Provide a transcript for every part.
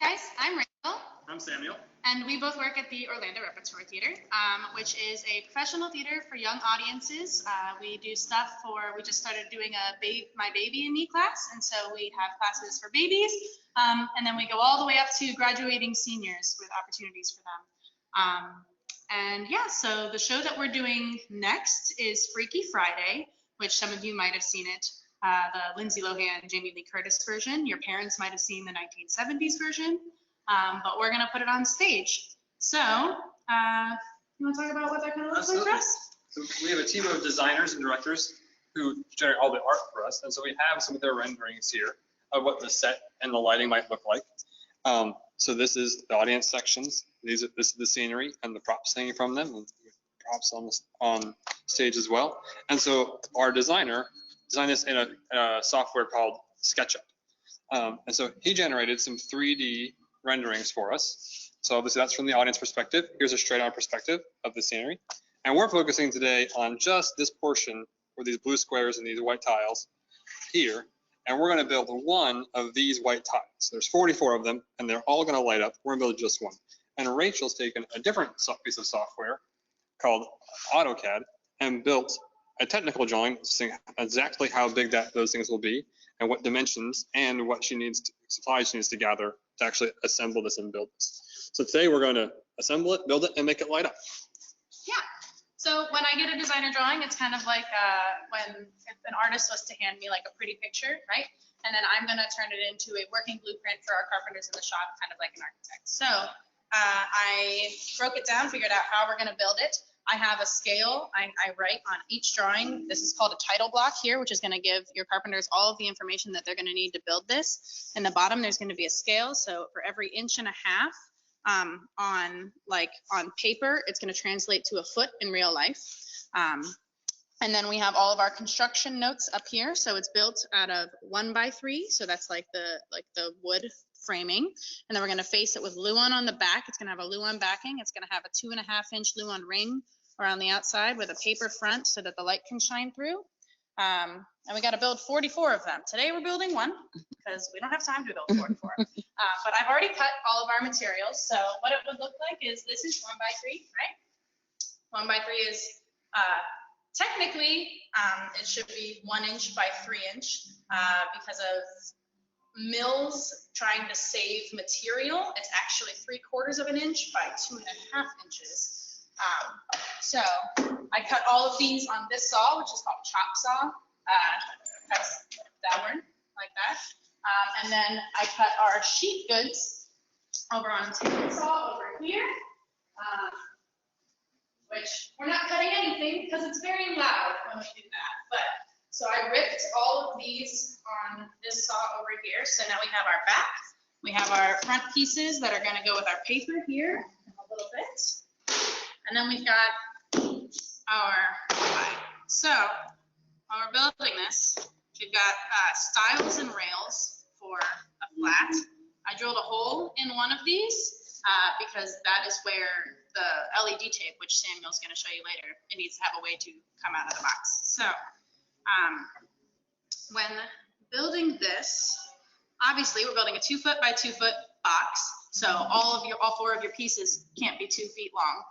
Guys, I'm Rachel. I'm Samuel. And we both work at the Orlando Repertory Theater, which is a professional theater for young audiences. We do stuff we just started doing a My Baby and Me class, and so we have classes for babies, and then we go all the way up to graduating seniors with opportunities for them. And yeah, so the show that we're doing next is Freaky Friday, which some of you might have seen it. The Lindsay Lohan, Jamie Lee Curtis version. Your parents might have seen the 1970s version, but we're gonna put it on stage. So, you wanna talk about what that kind of looks like for us? So we have a team of designers and directors who generate all the art for us, and so we have some of their renderings here of what the set and the lighting might look like. So this is the audience sections. This is the scenery and the props hanging from them, and props on stage as well. And so our designer designed this in a software called SketchUp. And so he generated some 3D renderings for us. So obviously that's from the audience perspective. Here's a straight on perspective of the scenery. And we're focusing today on just this portion where these blue squares and these white tiles here. And we're gonna build one of these white tiles. There's 44 of them and they're all gonna light up. We're gonna build just one. And Rachel's taken a different piece of software called AutoCAD and built a technical drawing saying exactly how big those things will be and what dimensions and what supplies she needs to gather to actually assemble this and build this. So today we're going to assemble it, build it, and make it light up. Yeah. So when I get a designer drawing, it's kind of like when an artist was to hand me like a pretty picture, right? And then I'm going to turn it into a working blueprint for our carpenters in the shop, kind of like an architect. So I broke it down, figured out how we're going to build it. I have a scale I write on each drawing. This is called a title block here, which is going to give your carpenters all of the information that they're going to need to build this. In the bottom, there's going to be a scale. So for every 1.5 inches on paper, it's going to translate to a foot in real life. And then we have all of our construction notes up here. So it's built out of 1x3. So that's like the wood framing. And then we're going to face it with Luan on the back. It's going to have a Luan backing. It's going to have a 2.5-inch Luan ring around the outside with a paper front so that the light can shine through. And we got to build 44 of them. Today we're building one because we don't have time to build 44. But I've already cut all of our materials. So what it would look like is this is 1x3, right? 1x3 is technically it should be 1 inch by 3 inch because of mills trying to save material. It's actually 3/4 inch by 2.5 inches. So I cut all of these on this saw, which is called chop saw. Cuts downward like that. And then I cut our sheet goods over on table saw over here, which we're not cutting anything because it's very loud when we do that. But so I ripped all of these on this saw over here. So now we have our back. We have our front pieces that are going to go with our paper here in a little bit. And then we've got our side. So while we're building this, we've got stiles and rails for a flat. I drilled a hole in one of these because that is where the LED tape, which Samuel's going to show you later, it needs to have a way to come out of the box. So when building this, obviously we're building a 2-foot by 2-foot box. So all 4 of your pieces can't be 2 feet long.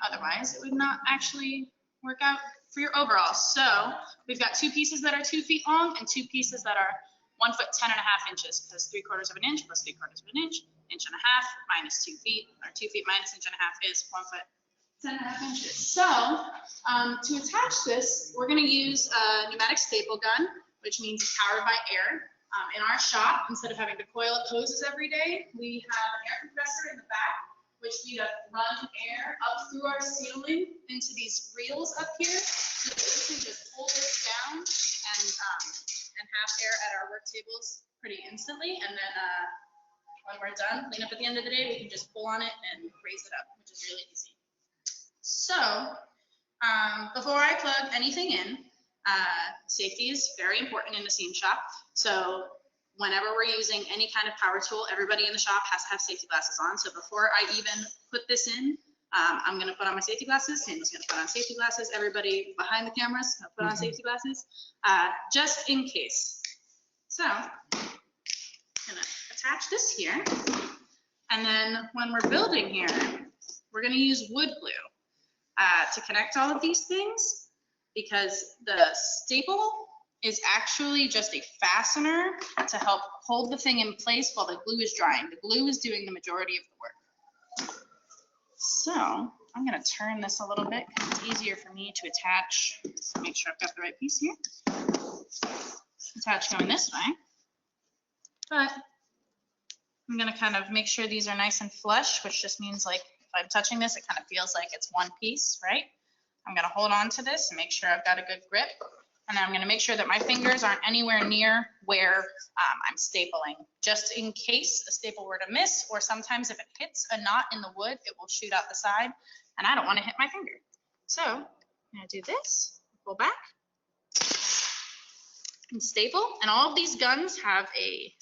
Otherwise it would not actually work out for your overall. So we've got 2 pieces that are 2 feet long and 2 pieces that are 1 foot 10.5 inches, because 3/4 inch plus 3/4 inch, 1.5 inches minus 2 feet, or 2 feet minus 1.5 inches is 1 foot 10.5 inches. So to attach this, we're going to use a pneumatic staple gun, which means it's powered by air. In our shop, instead of having to coil up hoses every day, we have an air compressor in the back, which we run air up through our ceiling into these reels up here, so that we can just pull this down and have air at our work tables pretty instantly. And then when we're done, clean up at the end of the day, we can just pull on it and raise it up, which is really easy. So before I plug anything in, safety is very important in the scene shop. So whenever we're using any kind of power tool, everybody in the shop has to have safety glasses on. So before I even put this in, I'm going to put on my safety glasses. Samuel's going to put on safety glasses. Everybody behind the cameras put on safety glasses, just in case. So gonna attach this here. And then when we're building here, we're gonna use wood glue to connect all of these things, because the staple is actually just a fastener to help hold the thing in place while the glue is drying. The glue is doing the majority of the work. So I'm gonna turn this a little bit because it's easier for me to attach. So make sure I've got the right piece here. Attach going this way. But I'm gonna kind of make sure these are nice and flush, which just means like if I'm touching this, it kind of feels like it's one piece, right? I'm gonna hold on to this and make sure I've got a good grip. And then I'm gonna make sure that my fingers aren't anywhere near where I'm stapling, just in case a staple were to miss, or sometimes if it hits a knot in the wood, it will shoot out the side, and I don't wanna hit my finger. So I'm gonna do this, pull back, and staple. And all of these guns have a,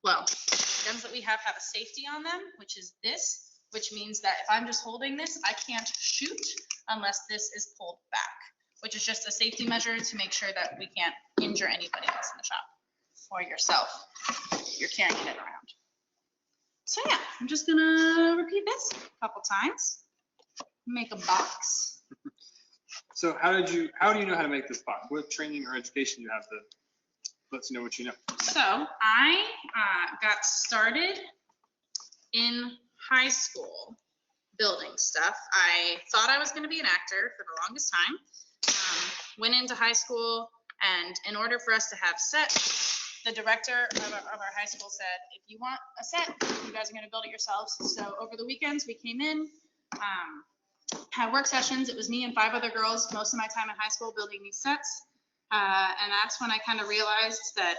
guns that we have a safety on them, which is this, which means that if I'm just holding this, I can't shoot unless this is pulled back, which is just a safety measure to make sure that we can't injure anybody else in the shop or yourself if you're carrying it around. So yeah, I'm just gonna repeat this a couple times, make a box. So how do you know how to make this box? What training or education do you have that lets you know what you know? So I got started in high school building stuff. I thought I was going to be an actor for the longest time. Went into high school, and in order for us to have sets, the director of our high school said, if you want a set, you guys are going to build it yourselves. So over the weekends, we came in, had work sessions. It was me and 5 other girls most of my time in high school building these sets. And that's when I kind of realized that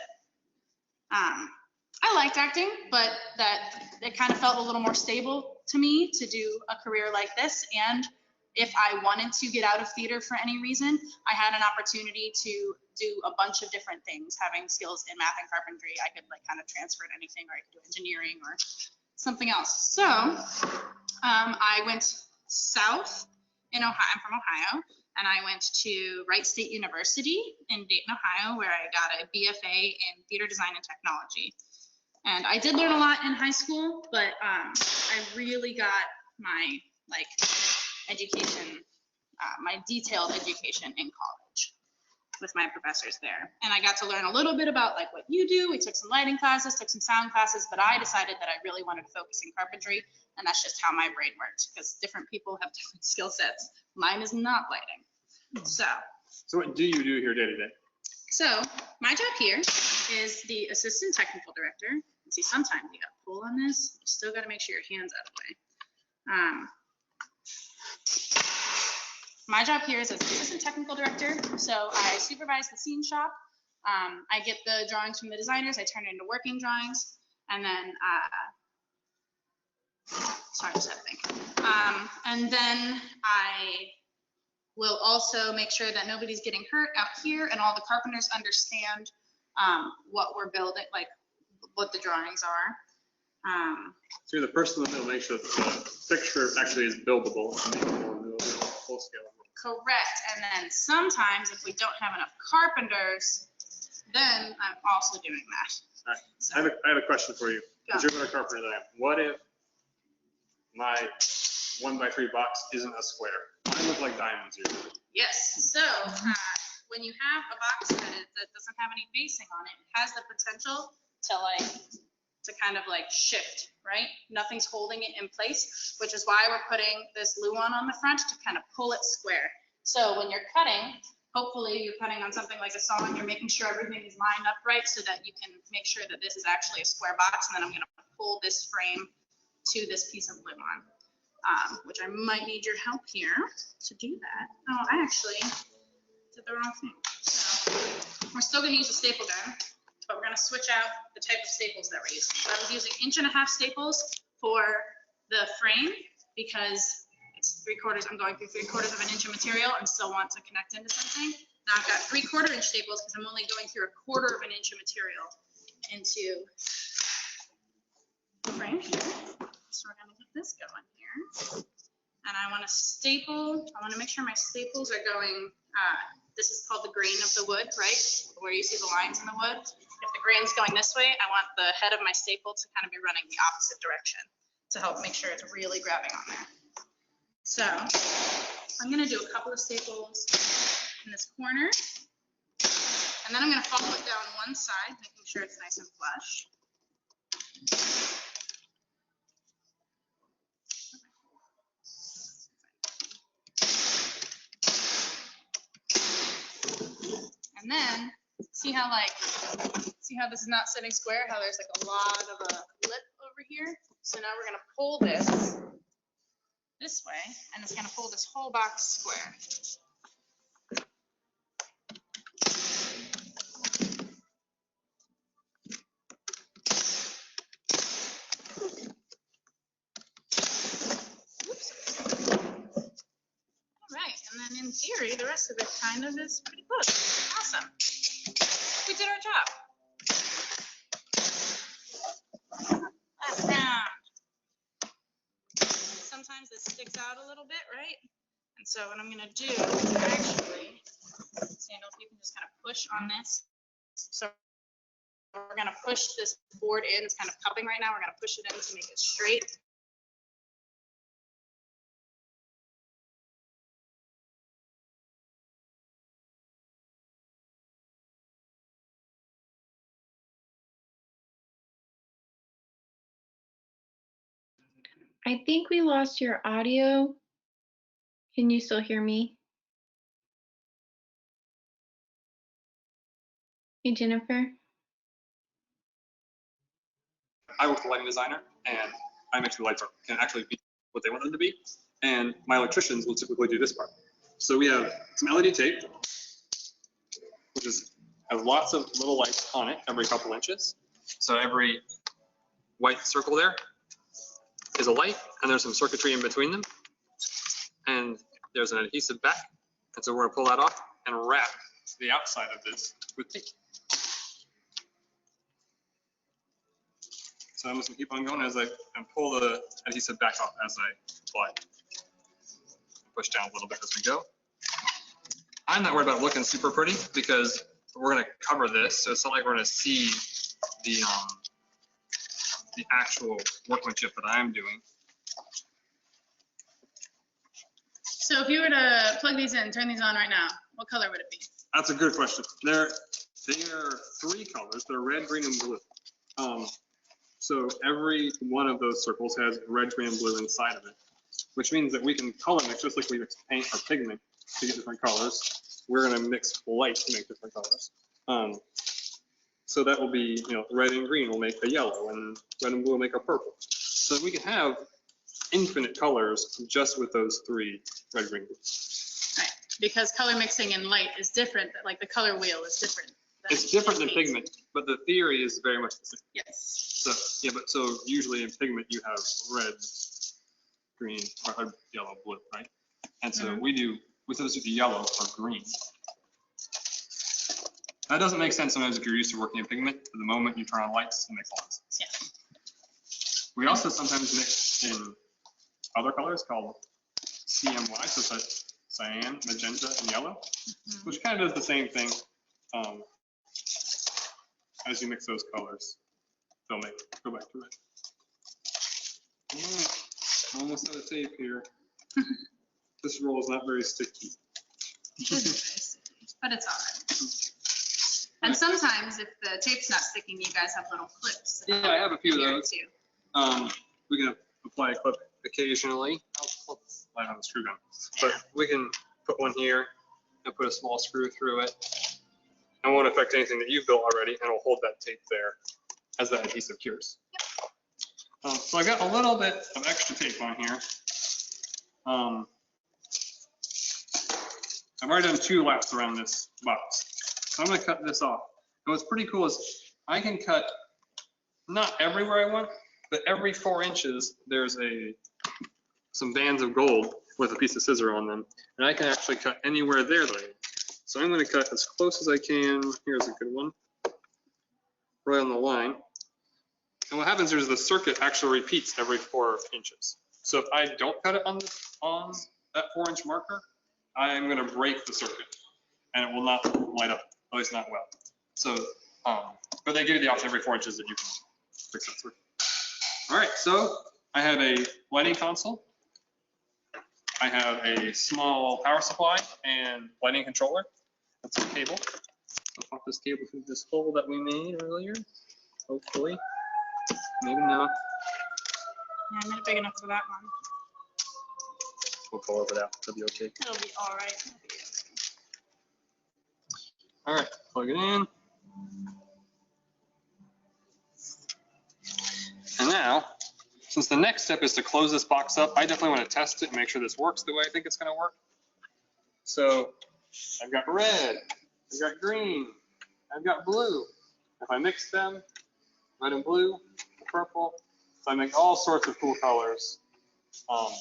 I liked acting, but that it kind of felt a little more stable to me to do a career like this. And if I wanted to get out of theater for any reason, I had an opportunity to do a bunch of different things. Having skills in math and carpentry, I could like kind of transfer to anything, or I could do engineering or something else. So I went south in Ohio. I'm from Ohio. And I went to Wright State University in Dayton, Ohio, where I got a BFA in theater design and technology. And I did learn a lot in high school, but I really got my education, my detailed education in college with my professors there. And I got to learn a little bit about like what you do. We took some lighting classes, took some sound classes, but I decided that I really wanted to focus in carpentry, and that's just how my brain worked, because different people have different skill sets. Mine is not lighting. So what do you do here day to day? So my job here is the assistant technical director. And see, sometimes you got to pull on this. You still got to make sure your hand's out of the way. My job here is as assistant technical director. So I supervise the scene shop. I get the drawings from the designers. I turn it into working drawings. And then, sorry, just had to think. And then I will also make sure that nobody's getting hurt out here, and all the carpenters understand what we're building, like what the drawings are. So you're the person that will make sure that the picture actually is buildable and full scale. Correct. And then sometimes if we don't have enough carpenters, then I'm also doing that. All right. So, I have a question for you. Because you're a better carpenter than I am. What if my 1x3 box isn't a square? I look like diamonds here. yes. So when you have a box that doesn't have any facing on it, it has the potential to kind of like shift, right? Nothing's holding it in place, which is why we're putting this luan on the front to kind of pull it square. So when you're cutting, hopefully you're cutting on something like a saw, and you're making sure everything is lined up right so that you can make sure that this is actually a square box. And then I'm going to pull this frame to this piece of luan, which I might need your help here to do that. Oh, I actually did the wrong thing. So we're still going to use a staple gun, but we're going to switch out the type of staples that we're using. So I was using 1.5" staples for the frame because it's 3/4. I'm going through 3/4 of an inch of material and still want to connect into something. Now I've got 3/4 inch staples because I'm only going through 1/4 of an inch of material into the frame here. So we're going to get this going here. And I want to staple. I want to make sure my staples are going. This is called the grain of the wood, right? Where you see the lines in the wood. if the grain's going this way, I want the head of my staple to kind of be running the opposite direction to help make sure it's really grabbing on there. So I'm going to do a couple of staples in this corner, and then I'm going to follow it down one side, making sure it's nice and flush. And then see how this is not sitting square, how there's like a lot of a lip over here. So now we're going to pull this way, and it's going to pull this whole box square. All right, and then in theory, the rest of it kind of is pretty close. Awesome. We did our job. Last round. Sometimes this sticks out a little bit, right? And so what I'm going to do is actually, Sandal, if you can just kind of push on this. So we're going to push this board in. It's kind of cupping right now. We're going to push it in to make it straight. I think we lost your audio. Can you still hear me? Hey, Jennifer. I work with a lighting designer, and I make sure the lights can actually be what they want them to be. And my electricians will typically do this part. So we have some LED tape, which has lots of little lights on it every couple inches. So every white circle there is a light, and there's some circuitry in between them. And there's an adhesive back. And so we're going to pull that off and wrap the outside of this with tape. So I'm just going to keep on going as I pull the adhesive back off as I apply. Push down a little bit as we go. I'm not worried about looking super pretty because we're going to cover this, so it's not like we're going to see the actual workmanship that I'm doing. So if you were to plug these in, turn these on right now, what color would it be? That's a good question. They are 3 colors. They're red, green, and blue. So every one of those circles has red, green, and blue inside of it, which means that we can color mix just like we mix paint or pigment to get different colors. We're going to mix light to make different colors. So that will be, red and green will make a yellow, and red and blue will make a purple. So we can have infinite colors just with those 3 red, green, blue. Right, because color mixing in light is different, like the color wheel is different. It's different than pigment, but the theory is very much the same. Yes. So yeah, so usually in pigment you have red, green, or yellow, blue, right? And so we substitute the yellow for green. That doesn't make sense sometimes if you're used to working in pigment. But the moment you turn on lights, it makes a lot of sense. Yeah. We also sometimes mix in other colors called CMY, so that's cyan, magenta, and yellow, which kind of does the same thing. As you mix those colors, they'll go back to red. Almost out of tape here. This roll is not very sticky. It isn't very sticky, but it's all right. And sometimes if the tape's not sticking, you guys have little clips. Yeah, I have a few of here those. too. We can apply a clip occasionally. I'll slide on the screw gun. But we can put one here and put a small screw through it. It won't affect anything that you've built already, and it'll hold that tape there as that adhesive cures. So I got a little bit of extra tape on here. I've already done 2 laps around this box. So I'm going to cut this off. And what's pretty cool is I can cut not everywhere I want, but every 4 inches there's some bands of gold with a piece of scissor on them. And I can actually cut anywhere there that I want. So I'm going to cut as close as I can. Here's a good one, right on the line. And what happens is the circuit actually repeats every 4 inches. So if I don't cut it on that 4-inch marker, I'm going to break the circuit, and it will not light up, at least not well. So But they give you the option every 4 inches that you can fix it through. All right, so I have a lighting console. I have a small power supply and lighting controller. That's a cable. I'll pop this cable through this hole that we made earlier. Hopefully. Maybe not. Yeah, I made it big enough for that one. We'll pull over that. It'll be okay. It'll be all right. All right, plug it in. And now, since the next step is to close this box up, I definitely want to test it and make sure this works the way I think it's going to work. So I've got red, I've got green, I've got blue. If I mix them, red and blue, purple, so I make all sorts of cool colors. I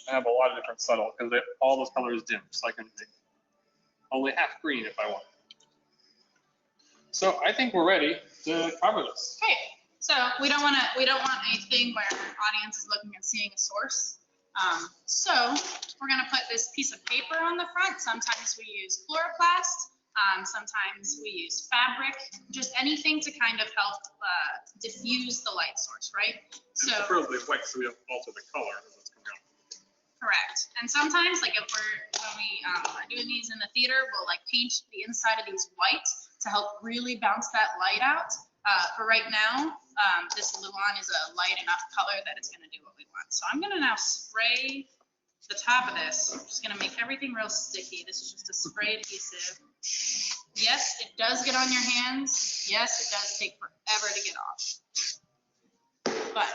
have a lot of different subtle, because all those colors dim, so I can make only half green if I want. So I think we're ready to cover this. Okay, so we don't want anything where our audience is looking and seeing a source. So we're gonna put this piece of paper on the front. Sometimes we use chloroplast. Sometimes we use fabric, just anything to kind of help diffuse the light source, right? And preferably white, so we don't alter the color as it's coming out. Correct. And sometimes, like when we are doing these in the theater, we'll like paint the inside of these white to help really bounce that light out. For right now, this Luan is a light enough color that it's going to do what we want. So I'm going to now spray the top of this. I'm just going to make everything real sticky. This is just a spray adhesive. Yes, it does get on your hands. Yes, it does take forever to get off. But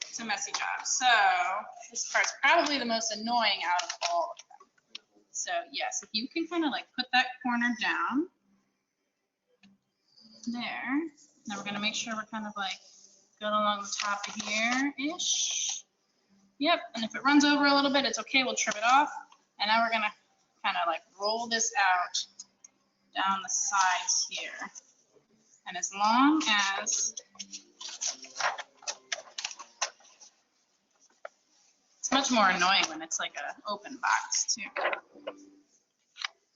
it's a messy job. So this part's probably the most annoying out of all of them. So yes, if you can kind of like put that corner down. There. Now we're going to make sure we're kind of like good along the top of here-ish. Yep, and if it runs over a little bit, it's okay, we'll trim it off. And now we're going to kind of like roll this out down the sides here. And as long as it's much more annoying when it's like an open box too.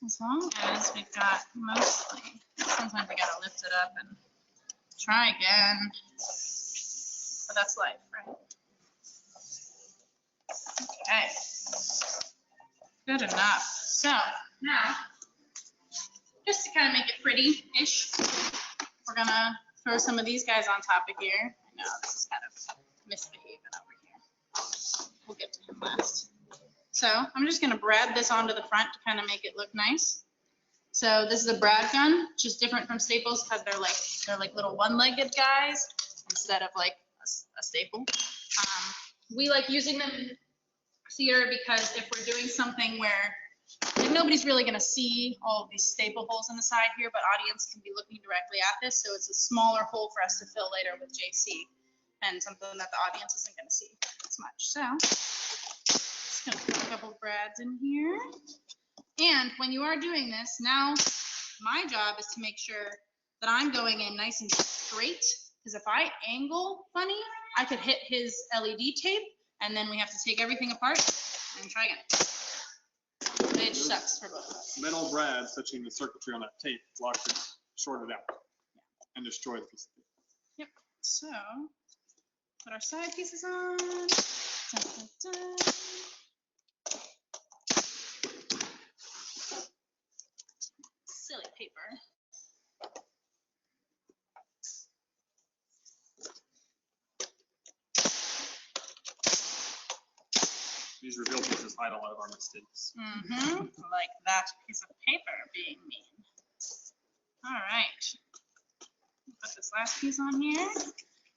As long as we've got mostly, sometimes we gotta lift it up and try again, but that's life, right? Okay, good enough. So now, just to kind of make it pretty-ish, we're gonna throw some of these guys on top of here. I know this is kind of misbehaving over here. We'll get to him last. So I'm just gonna brad this onto the front to kind of make it look nice. So this is a brad gun, just different from staples because they're like little one-legged guys instead of like a staple. We like using them in theater because if we're doing something where like, nobody's really gonna see all of these staple holes in the side here, but audience can be looking directly at this, so it's a smaller hole for us to fill later with JC and something that the audience isn't gonna see as much. So just gonna put a couple of brads in here. And when you are doing this, now my job is to make sure that I'm going in nice and straight, because if I angle funny, I could hit his LED tape, and then we have to take everything apart and try again. It sucks for both of us. Metal brad touching the circuitry on that tape locks it, short it out, and destroy the piece of tape. Yep. So put our side pieces on. Dun, dun, dun. Silly paper. These reveal pieces hide a lot of our mistakes. Mm-hmm. Like that piece of paper being mean. All right. Put this last piece on here.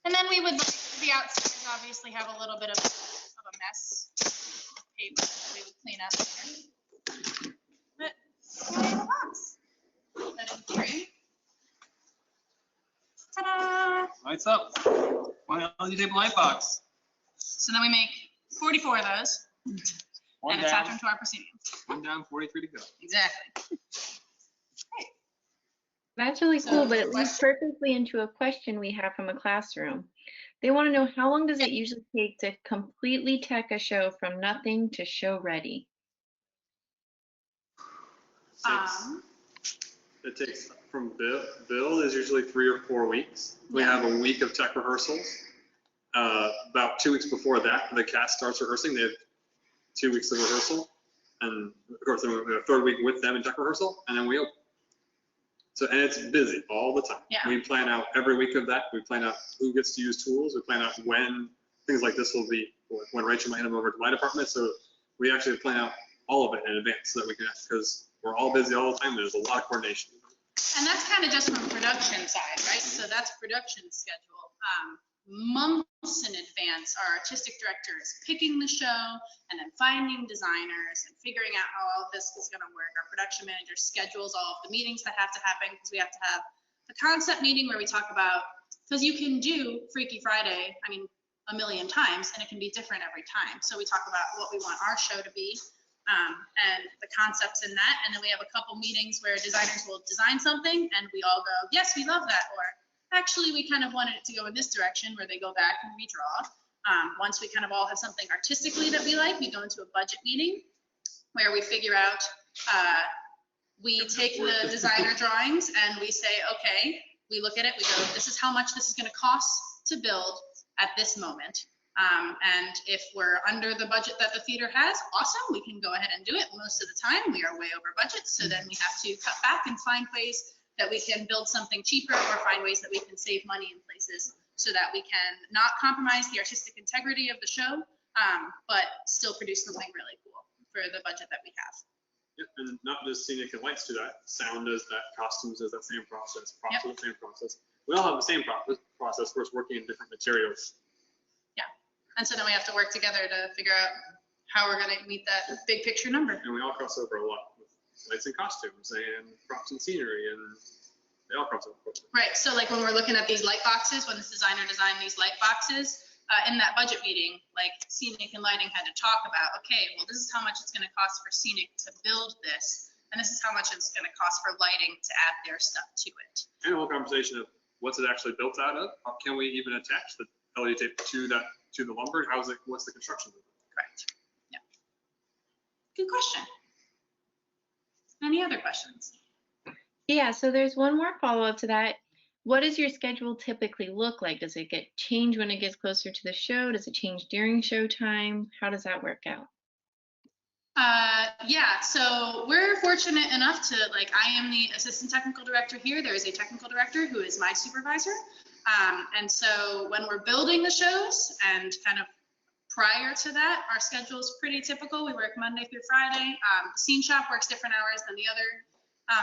And then we would, the outsides obviously have a little bit of a mess of paper that we would clean up here. But we have a box. That in theory. Ta-da! Lights up. One LED tape light box. So then we make 44 of those One and attach down, them to our proscenium. one down, 43 to go. Exactly. That's really So, cool, but it leads question? perfectly into a question we have from a classroom. They want to know, how long does it usually take to completely tech a show from nothing to show ready? It takes from build is usually 3 or 4 weeks. We have a week of tech rehearsals. About 2 weeks before that, the cast starts rehearsing. They have 2 weeks of rehearsal. And of course, then we have a 3rd week with them in tech rehearsal, and then we open. So, and it's busy all the time. Yeah. We plan out every week of that. We plan out who gets to use tools. We plan out when things like this will be, when Rachel might hand them over to my department. So we actually plan out all of it in advance so that we can, because we're all busy all the time. There's a lot of coordination. And that's kind of just from production side, right? So that's production schedule. Months in advance, our artistic director is picking the show and then finding designers and figuring out how all of this is going to work. Our production manager schedules all of the meetings that have to happen because we have to have the concept meeting where we talk about, because you can do Freaky Friday, I mean, a million times, and it can be different every time. So we talk about what we want our show to be and the concepts in that. And then we have a couple meetings where designers will design something and we all go, yes, we love that. Or actually, we kind of wanted it to go in this direction, where they go back and redraw. Once we kind of all have something artistically that we like, we go into a budget meeting where we figure out, we take the designer drawings and we say, okay, we look at it, we go, this is how much this is going to cost to build at this moment. And if we're under the budget that the theater has, awesome, we can go ahead and do it. Most of the time, we are way over budget, so then we have to cut back and find ways that we can build something cheaper or find ways that we can save money in places so that we can not compromise the artistic integrity of the show, but still produce something really cool for the budget that we have. Yep, and not just scenic and lights do that. Sound does that, costumes does that same process, props do the same process. We all have the same process, we're just working in different materials. Yeah, and so then we have to work together to figure out how we're gonna meet that big picture number. And we all cross over a lot with lights and costumes and props and scenery, and they all cross over. Right, so like when we're looking at these light boxes, when this designer designed these light boxes, in that budget meeting, like scenic and lighting had to talk about, okay, well, this is how much it's gonna cost for scenic to build this, and this is how much it's gonna cost for lighting to add their stuff to it. And a whole conversation of what's it actually built out of? How can we even attach the LED tape to the lumber? What's the construction of it? Correct, yeah. Good question. Any other questions? Yeah, so there's one more follow-up to that. What does your schedule typically look like? Does it get changed when it gets closer to the show? Does it change during show time? How does that work out? Yeah, so we're fortunate enough to, like, I am the assistant technical director here. There is a technical director who is my supervisor. And so when we're building the shows and kind of prior to that, our schedule is pretty typical. We work Monday through Friday. Scene shop works different hours than the other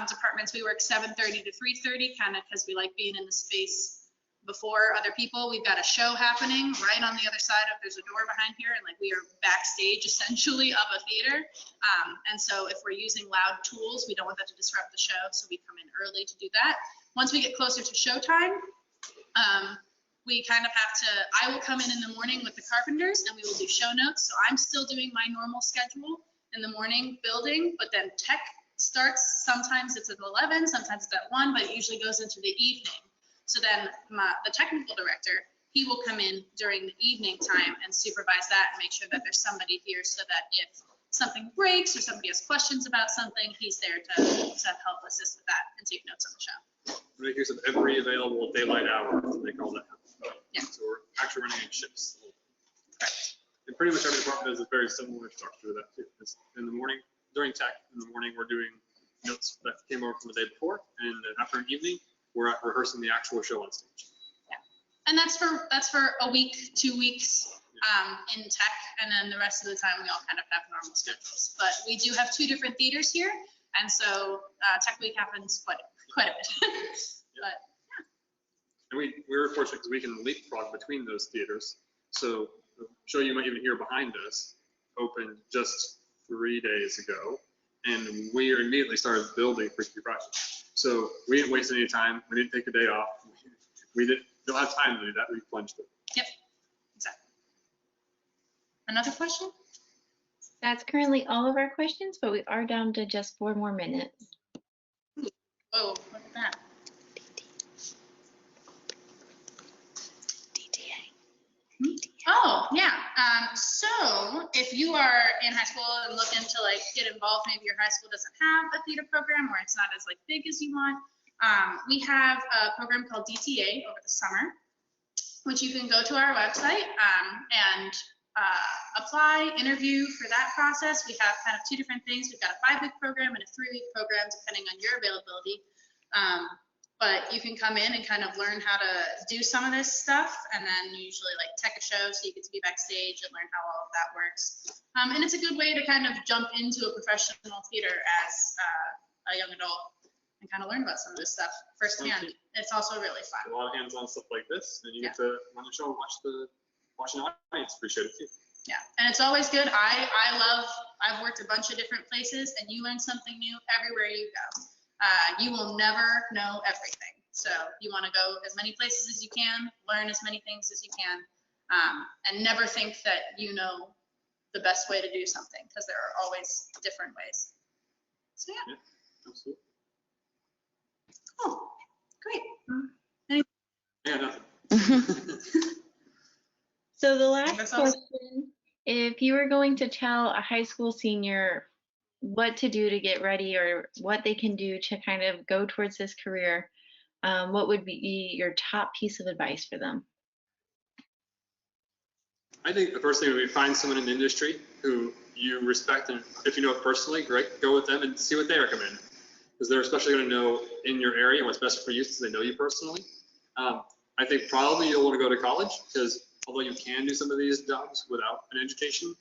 departments. We work 7:30 to 3:30, kind of because we like being in the space before other people. We've got a show happening right on the other side of, there's a door behind here, and like we are backstage essentially of a theater. And so if we're using loud tools, we don't want that to disrupt the show, so we come in early to do that. Once we get closer to showtime, we kind of have to, I will come in the morning with the carpenters and we will do show notes. So I'm still doing my normal schedule in the morning building, but then tech starts, sometimes it's at 11, sometimes it's at 1, but it usually goes into the evening. So then the technical director, he will come in during the evening time and supervise that and make sure that there's somebody here so that if something breaks or somebody has questions about something, he's there to help assist with that and take notes on the show. We make use of every available daylight hour, they call that. Yeah. So we're actually running in shifts. And pretty much every department has a very similar structure to that too. It's in the morning, during tech, in the morning, we're doing notes that came over from the day before, and after an evening, we're rehearsing the actual show on stage. Yeah, and that's for a week, 2 weeks in tech, and then the rest of the time we all kind of have normal schedules. But we do have 2 different theaters here, and so tech week happens quite a bit. But and we were fortunate because we can leapfrog between those theaters. So the show you might even hear behind us opened just 3 days ago, and we immediately started building Freaky Friday. So we didn't waste any time. We didn't take a day off. We don't have time to do that. We plunged it. Yep, exactly. Another question? That's currently all of our questions, but we are down to just 4 more minutes. Oh, look at that. Oh, yeah. So if you are in high school and looking to like get involved, maybe your high school doesn't have a theater program or it's not as like big as you want, We have a program called DTA over the summer, which you can go to our website and apply, interview for that process. We have kind of two different things. We've got a 5-week program and a 3-week program, depending on your availability. But you can come in and kind of learn how to do some of this stuff, and then usually like tech a show, so you get to be backstage and learn how all of that works. And it's a good way to kind of jump into a professional theater as a young adult and kind of learn about some of this stuff firsthand. It's also really fun. A lot of hands-on stuff like this, and you get to run the show and watch an audience appreciate it too. Yeah, and it's always good. I've worked a bunch of different places, and you learn something new everywhere you go. You will never know everything. So you want to go as many places as you can, learn as many things as you can, and never think that you know the best way to do something, because there are always different ways. So yeah. Absolutely. Cool. Great. Yeah, nothing. So the last That's awesome. question, if you were going to tell a high school senior what to do to get ready or what they can do to kind of go towards this career, what would be your top piece of advice for them? I think the first thing would be find someone in the industry who you respect, and if you know it personally, great, go with them and see what they recommend, because they're especially going to know in your area what's best for you, since they know you personally. I think probably you'll want to go to college, because although you can do some of these jobs without an education,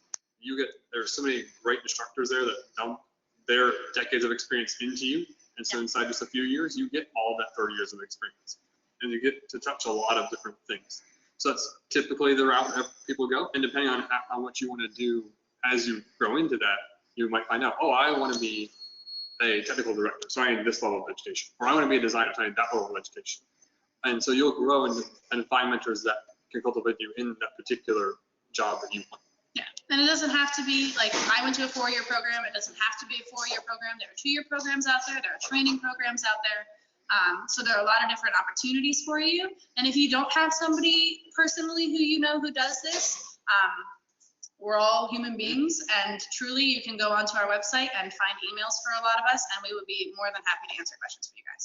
there's so many great instructors there that dump their decades of experience into you, and so inside just a few years you get all of that 30 years of experience, and you get to touch a lot of different things. So that's typically the route that people go, and depending on how much you want to do as you grow into that, you might find out, oh, I want to be a technical director, so I need this level of education, or I want to be a designer, so I need that level of education. And so you'll grow and find mentors that can cultivate you in that particular job that you want. Yeah, and it doesn't have to be like, I went to a 4-year program. It doesn't have to be a 4-year program. There are 2-year programs out there. There are training programs out there. So there are a lot of different opportunities for you. And if you don't have somebody personally who you know who does this, we're all human beings, and truly you can go onto our website and find emails for a lot of us, and we would be more than happy to answer questions for you guys.